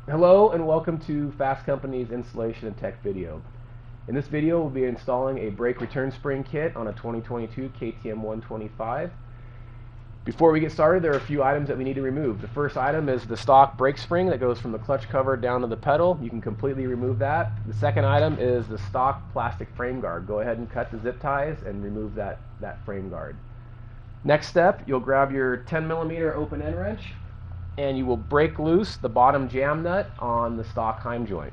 Hello and welcome to Fast Company's installation and tech video. In this video we'll be installing a brake return spring kit on a 2022 KTM 125. Before we get started, there are a few items that we need to remove. The first item is the stock brake spring that goes from the clutch cover down to the pedal. You can completely remove that. The second item is the stock plastic frame guard. Go ahead and cut the zip ties and remove that frame guard. Next step, you'll grab your 10mm open end wrench and you will break loose the bottom jam nut on the stock heim joint.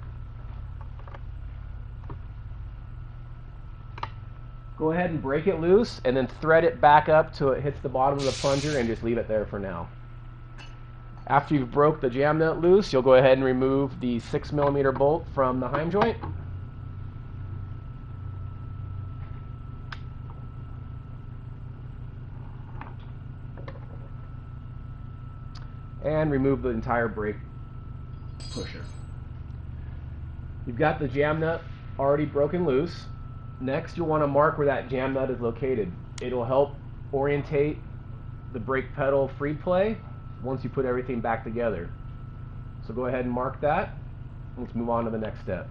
Go ahead and break it loose and then thread it back up till it hits the bottom of the plunger and just leave it there for now. After you've broke the jam nut loose, you'll go ahead and remove the 6mm bolt from the heim joint. And remove the entire brake pusher. You've got the jam nut already broken loose. Next, you'll want to mark where that jam nut is located. It'll help orientate the brake pedal free play once you put everything back together. So go ahead and mark that. Let's move on to the next step.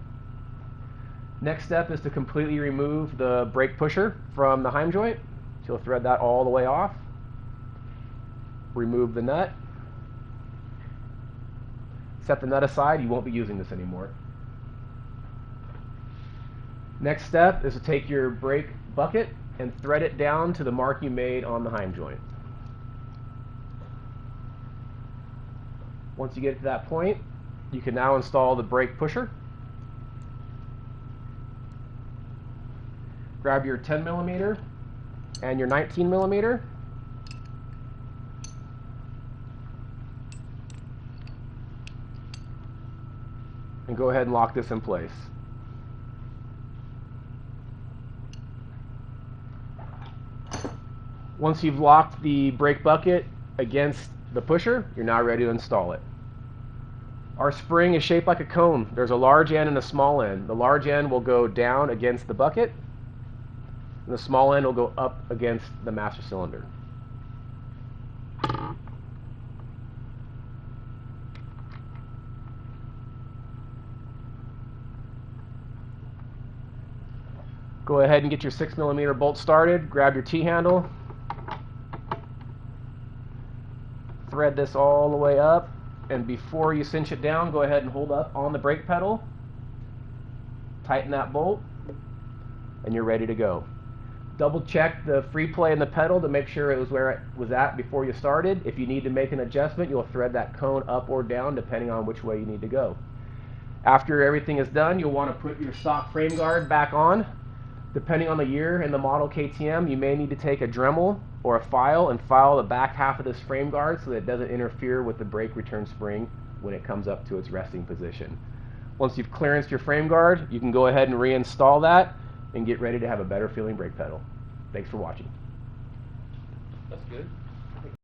Next step is to completely remove the brake pusher from the heim joint. So you'll thread that all the way off. Remove the nut. Set the nut aside, you won't be using this anymore. Next step is to take your brake bucket and thread it down to the mark you made on the heim joint. Once you get to that point, you can now install the brake pusher. Grab your 10mm and your 19mm. And go ahead and lock this in place. Once you've locked the brake bucket against the pusher, you're now ready to install it. Our spring is shaped like a cone. There's a large end and a small end. The large end will go down against the bucket, and the small end will go up against the master cylinder. Go ahead and get your 6mm bolt started. Grab your T-handle. Thread this all the way up, and before you cinch it down, go ahead and hold up on the brake pedal. Tighten that bolt, and you're ready to go. Double check the free play in the pedal to make sure it was where it was at before you started. If you need to make an adjustment, you'll thread that cone up or down depending on which way you need to go. After everything is done, you'll want to put your stock frame guard back on. Depending on the year and the model KTM, you may need to take a Dremel or a file and file the back half of this frame guard so that it doesn't interfere with the brake return spring when it comes up to its resting position. Once you've clearanced your frame guard, you can go ahead and reinstall that and get ready to have a better feeling brake pedal. Thanks for watching. That's good.